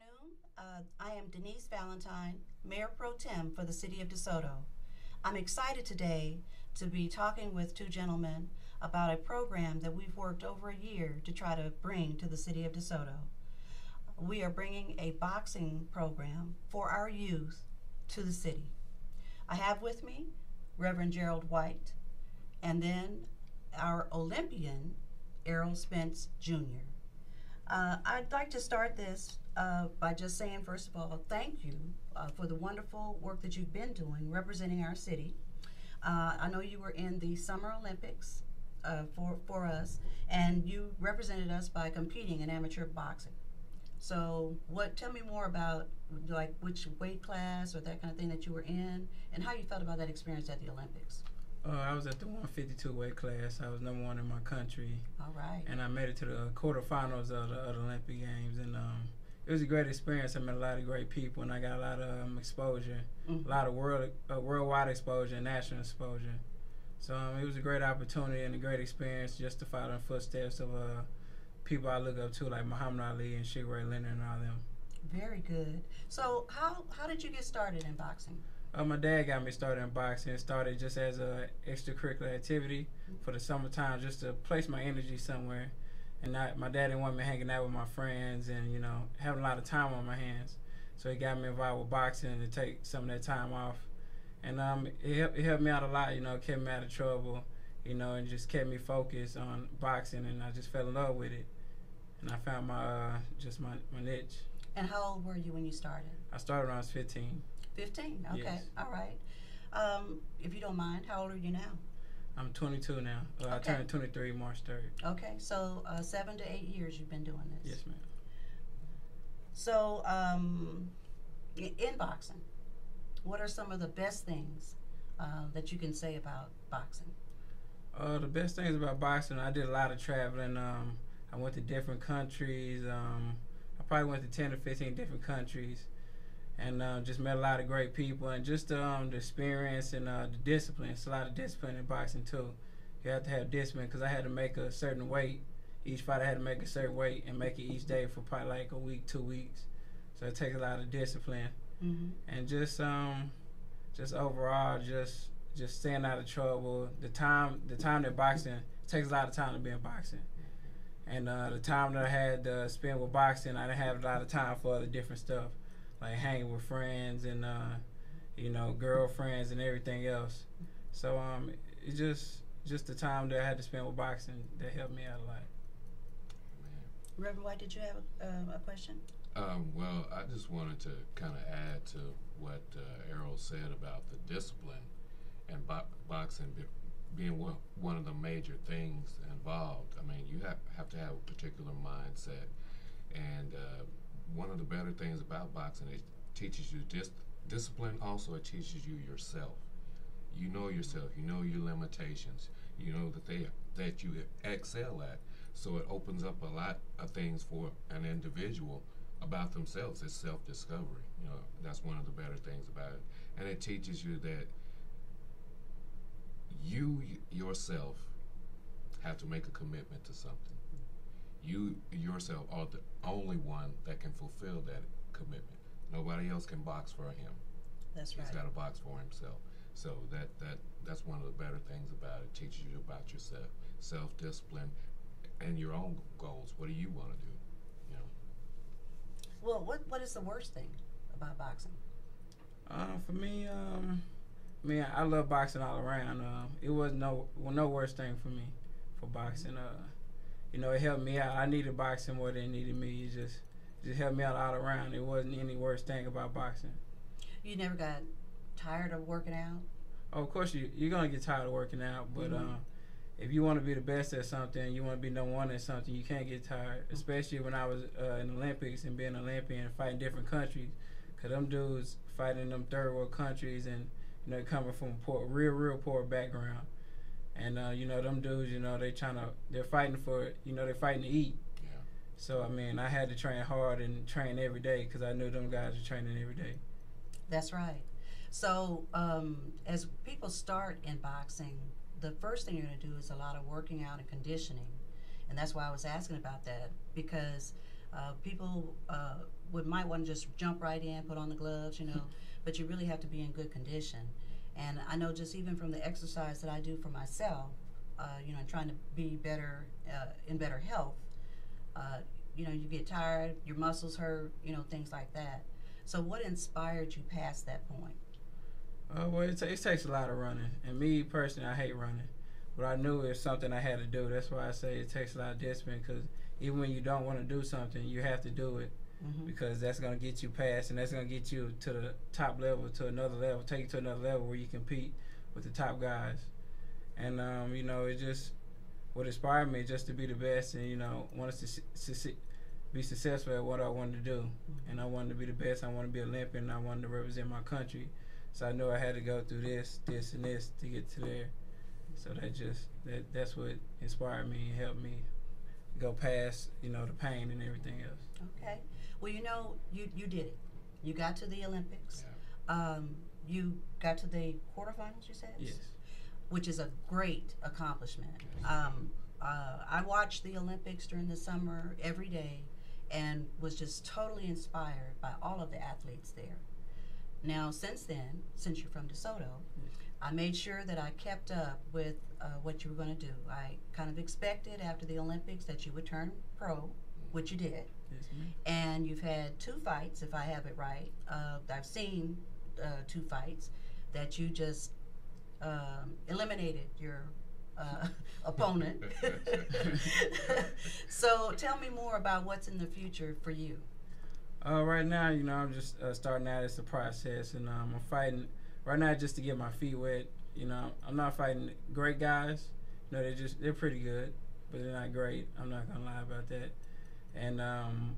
afternoon. I am Denise Valentine, Mayor Pro Tem for the City of DeSoto. I'm excited today to be talking with two gentlemen about a program that we've worked over a year to try to bring to the City of DeSoto. We are bringing a boxing program for our youth to the city. I have with me Reverend Gerald White and then our Olympian, Errol Spence Jr. I'd like to start this by just saying, first of all, thank you for the wonderful work that you've been doing representing our city. I know you were in the Summer Olympics for us, and you represented us by competing in amateur boxing. So, tell me more about like which weight class or that kind of thing that you were in, and how you felt about that experience at the Olympics. I was at the 152 weight class. I was number one in my country. All right. And I made it to the quarterfinals of the Olympic Games. And it was a great experience. I met a lot of great people, and I got a lot of exposure, a lot of worldwide exposure and national exposure. So it was a great opportunity and a great experience just to follow in the footsteps of people I look up to, like Muhammad Ali and Sugar Ray Leonard and all them. Very good. So how did you get started in boxing? My dad got me started in boxing. It started just as a extracurricular activity for the summertime, just to place my energy somewhere. And my dad didn't want me hanging out with my friends and, having a lot of time on my hands. So he got me involved with boxing to take some of that time off. And it helped me out a lot, kept me out of trouble, and just kept me focused on boxing. And I just fell in love with it. And I found my niche. And how old were you when you started? I started when I was 15. 15, okay, Yes. All right. If you don't mind, how old are you now? I'm 22 now. I Okay. turned 23 March 3rd. Okay, so 7 to 8 years you've been doing this. Yes, ma'am. So, in boxing, what are some of the best things that you can say about boxing? The best things about boxing, I did a lot of traveling. I went to different countries. I probably went to 10 or 15 different countries. And just met a lot of great people, and just the experience and the discipline. It's a lot of discipline in boxing too. You have to have discipline because I had to make a certain weight. Each fighter had to make a certain weight and make it each day for probably like a week, 2 weeks. So it takes a lot of discipline, and just overall, just staying out of trouble. The time that boxing takes a lot of time to be in boxing, and the time that I had to spend with boxing, I didn't have a lot of time for other different stuff, like hanging with friends and girlfriends and everything else. So it's just the time that I had to spend with boxing that helped me out a lot. Reverend White, did you have a question? Well, I just wanted to kind of add to what Errol said about the discipline and boxing being one of the major things involved. I mean, you have to have a particular mindset, and one of the better things about boxing is it teaches you discipline. Also, it teaches you yourself. You know yourself. You know your limitations. You know that you excel at. So it opens up a lot of things for an individual about themselves. It's self-discovery. That's one of the better things about it. And it teaches you that you yourself have to make a commitment to something. You yourself are the only one that can fulfill that commitment. Nobody else can box for him. That's right. He's got to box for himself. So that's one of the better things about it. It teaches you about yourself, self-discipline, and your own goals. What do you want to do? Well, what is the worst thing about boxing? For me, I love boxing all around. It was no worst thing for me for boxing. It helped me out. I needed boxing more than it needed me. It just helped me out all around. It wasn't any worst thing about boxing. You never got tired of working out? Oh, of course you're gonna get tired of working out, but if you want to be the best at something, you want to be number one at something, you can't get tired. Especially when I was in the Olympics and being an Olympian and fighting different countries, cause them dudes fighting in them third world countries and coming from a real poor background. And them dudes, they're fighting for, they're fighting to eat. Yeah. So I mean, I had to train hard and train every day because I knew them guys were training every day. That's right. So as people start in boxing, the first thing you're going to do is a lot of working out and conditioning, and that's why I was asking about that, because people might want to just jump right in, put on the gloves, but you really have to be in good condition. And I know just even from the exercise that I do for myself, trying to be better, in better health, you get tired, your muscles hurt, things like that. So what inspired you past that point? Well, it takes a lot of running. And me personally, I hate running. But I knew it was something I had to do. That's why I say it takes a lot of discipline, because even when you don't want to do something, you have to do it, because that's going to get you past, and that's going to get you to the top level, to another level, take you to another level where you compete with the top guys. And, it just, what inspired me just to be the best and, want us to be successful at what I wanted to do. And I wanted to be the best. I wanted to be Olympian, and I wanted to represent my country. So I knew I had to go through this, and this to get to there. So that's what inspired me and helped me go past, the pain and everything else. Okay. Well, you did it. You got to the Olympics. Yeah. You got to the quarterfinals, you said? Yes. Which is a great accomplishment. I watched the Olympics during the summer every day and was just totally inspired by all of the athletes there. Now, since then, since you're from DeSoto, I made sure that I kept up with what you were going to do. I kind of expected after the Olympics that you would turn pro, which you did. Yes, ma'am. And you've had 2 fights, if I have it right. I've seen 2 fights that you just eliminated your opponent. So tell me more about what's in the future for you. Right now, I'm just starting out. It's a process, and I'm fighting right now just to get my feet wet. I'm not fighting great guys. They're pretty good, but they're not great. I'm not gonna lie about that. And I'm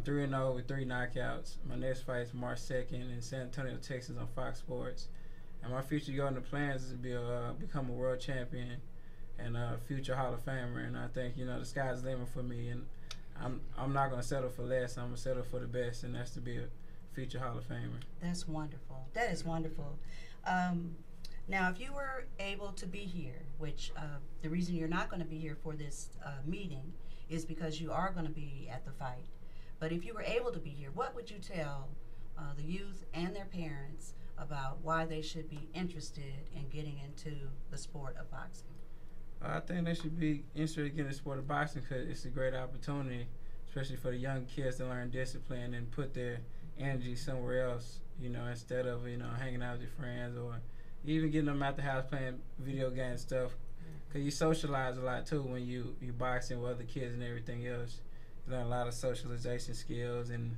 3-0 with 3 knockouts. My next fight is March 2nd in San Antonio, Texas, on Fox Sports. And my future goal and the plans is to become a world champion and a future Hall of Famer. And I think the sky's the limit for me. And I'm not gonna settle for less. I'm gonna settle for the best, and that's to be a future Hall of Famer. That's wonderful. That is wonderful. Now, if you were able to be here, which the reason you're not going to be here for this meeting is because you are going to be at the fight. But if you were able to be here, what would you tell the youth and their parents about why they should be interested in getting into the sport of boxing? I think they should be interested in getting into the sport of boxing because it's a great opportunity, especially for the young kids to learn discipline and put their energy somewhere else, instead of, hanging out with your friends or even getting them out the house playing video game stuff. Because you socialize a lot, too, when you boxing with other kids and everything else. You learn a lot of socialization skills and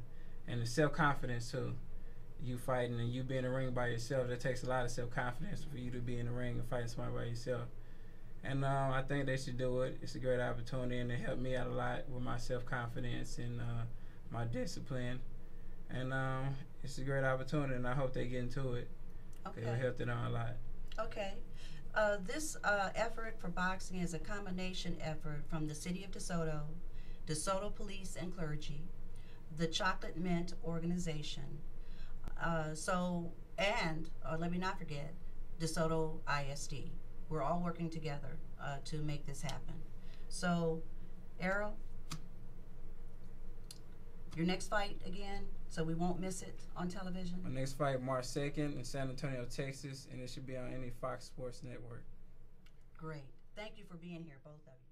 self-confidence, too. You fighting and you be in the ring by yourself, that takes a lot of self-confidence for you to be in the ring and fighting somebody by yourself. And I think they should do it. It's a great opportunity, and it helped me out a lot with my self-confidence and my discipline. And it's a great opportunity, and I hope they get into it. Okay. It'll help them out a lot. Okay. This effort for boxing is a combination effort from the City of DeSoto, DeSoto Police and Clergy, the Chocolate Mint Organization, let me not forget, DeSoto ISD. We're all working together to make this happen. So, Errol, your next fight again, so we won't miss it on television? My next fight, March 2nd in San Antonio, Texas, and it should be on any Fox Sports Network. Great. Thank you for being here, both of you.